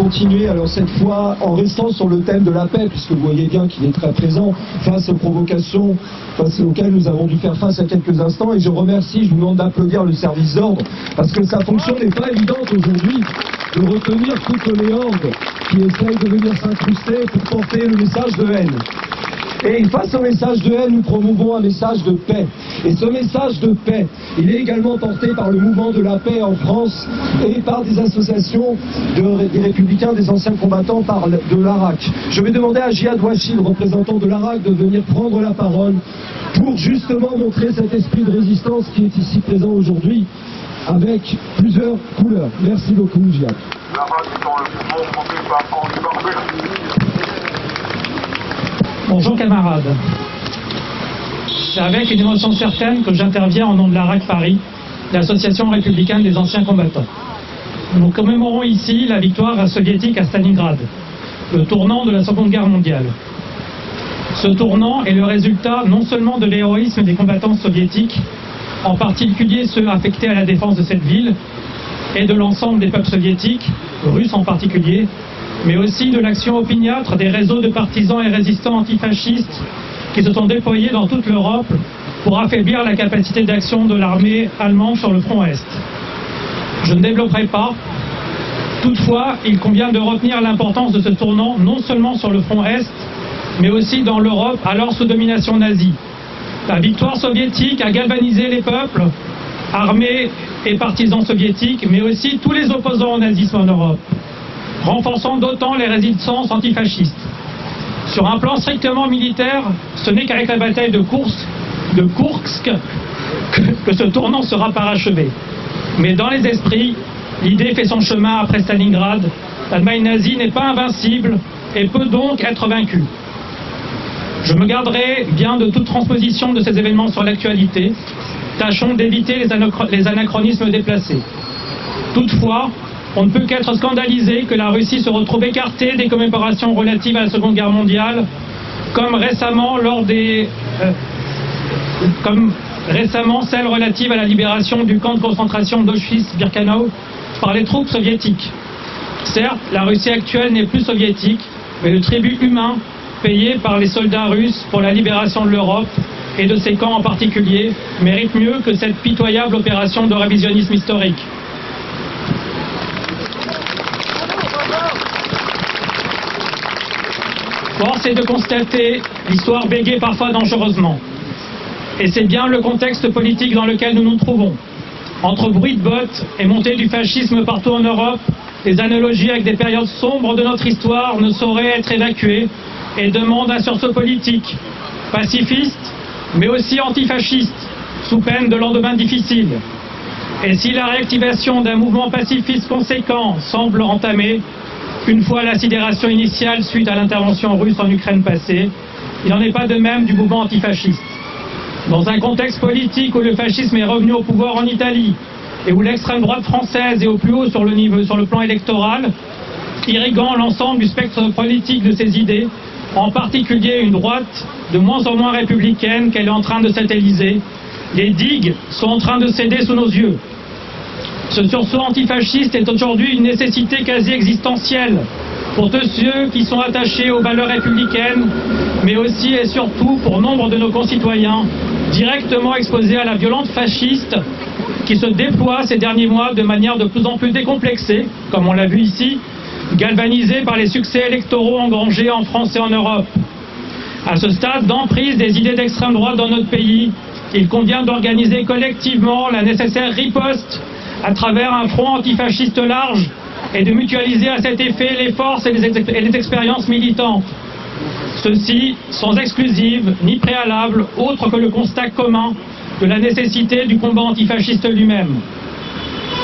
continuer, alors cette fois en restant sur le thème de la paix, puisque vous voyez bien qu'il est très présent face aux provocations auxquelles nous avons dû faire face à quelques instants. Et je remercie, je vous demande d'applaudir le service d'ordre, parce que sa fonction n'est pas évidente aujourd'hui, de retenir toutes les hordes qui essayent de venir s'incruster pour porter le message de haine. Et face au message de haine, nous promouvons un message de paix. Et ce message de paix, il est également porté par le mouvement de la paix en France et par des associations des républicains, des anciens combattants de l'Arak. Je vais demander à Jihad Ouachi, le représentant de l'Arak, de venir prendre la parole pour justement montrer cet esprit de résistance qui est ici présent aujourd'hui avec plusieurs couleurs. Merci beaucoup, Jihad. Bonjour camarades. C'est avec une émotion certaine que j'interviens au nom de l'Arak Paris, l'association républicaine des anciens combattants. Nous commémorons ici la victoire soviétique à Stalingrad, le tournant de la Seconde Guerre mondiale. Ce tournant est le résultat non seulement de l'héroïsme des combattants soviétiques, en particulier ceux affectés à la défense de cette ville, et de l'ensemble des peuples soviétiques, russes en particulier, mais aussi de l'action opiniâtre des réseaux de partisans et résistants antifascistes qui se sont déployés dans toute l'Europe pour affaiblir la capacité d'action de l'armée allemande sur le front Est. Je ne développerai pas. Toutefois, il convient de retenir l'importance de ce tournant non seulement sur le front Est, mais aussi dans l'Europe alors sous domination nazie. La victoire soviétique a galvanisé les peuples, armés et partisans soviétiques, mais aussi tous les opposants au nazisme en Europe, renforçant d'autant les résistances antifascistes. Sur un plan strictement militaire, ce n'est qu'avec la bataille de Koursk que ce tournant sera parachevé. Mais dans les esprits, l'idée fait son chemin après Stalingrad. L'Allemagne nazie n'est pas invincible et peut donc être vaincue. Je me garderai bien de toute transposition de ces événements sur l'actualité. Tâchons d'éviter les anachronismes déplacés. Toutefois, on ne peut qu'être scandalisé que la Russie se retrouve écartée des commémorations relatives à la Seconde Guerre mondiale, comme récemment celle relative à la libération du camp de concentration d'Auschwitz-Birkenau par les troupes soviétiques. Certes, la Russie actuelle n'est plus soviétique, mais le tribut humain payé par les soldats russes pour la libération de l'Europe et de ses camps en particulier mérite mieux que cette pitoyable opération de révisionnisme historique. Force est de constater, l'histoire bégaye parfois dangereusement. Et c'est bien le contexte politique dans lequel nous nous trouvons. Entre bruit de bottes et montée du fascisme partout en Europe, les analogies avec des périodes sombres de notre histoire ne sauraient être évacuées et demandent un sursaut politique, pacifiste, mais aussi antifasciste, sous peine de lendemains difficiles. Et si la réactivation d'un mouvement pacifiste conséquent semble entamée, une fois la sidération initiale suite à l'intervention russe en Ukraine passée, il n'en est pas de même du mouvement antifasciste. Dans un contexte politique où le fascisme est revenu au pouvoir en Italie et où l'extrême droite française est au plus haut sur le plan électoral, irriguant l'ensemble du spectre politique de ses idées, en particulier une droite de moins en moins républicaine qu'elle est en train de satelliser, les digues sont en train de céder sous nos yeux. Ce sursaut antifasciste est aujourd'hui une nécessité quasi existentielle pour tous ceux qui sont attachés aux valeurs républicaines, mais aussi et surtout pour nombre de nos concitoyens directement exposés à la violence fasciste qui se déploie ces derniers mois de manière de plus en plus décomplexée, comme on l'a vu ici, galvanisée par les succès électoraux engrangés en France et en Europe. À ce stade d'emprise des idées d'extrême droite dans notre pays, il convient d'organiser collectivement la nécessaire riposte à travers un front antifasciste large et de mutualiser à cet effet les forces et les expériences militantes. Ceci sans exclusive ni préalable autre que le constat commun de la nécessité du combat antifasciste lui-même.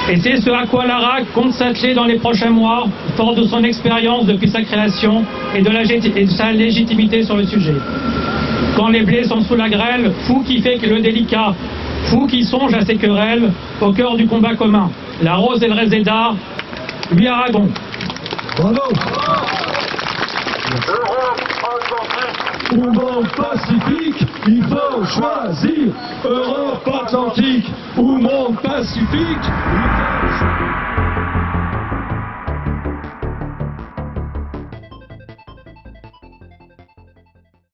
Et c'est ce à quoi l'Arak compte s'atteler dans les prochains mois, fort de son expérience depuis sa création et de sa légitimité sur le sujet. Quand les blés sont sous la grêle, fou qui fait que le délicat, fou qui songe à ces querelles, au cœur du combat commun. La rose et le réséda, lui Aragon. Bravo. Ou monde pacifique, il faut choisir. Europe Atlantique ou monde pacifique.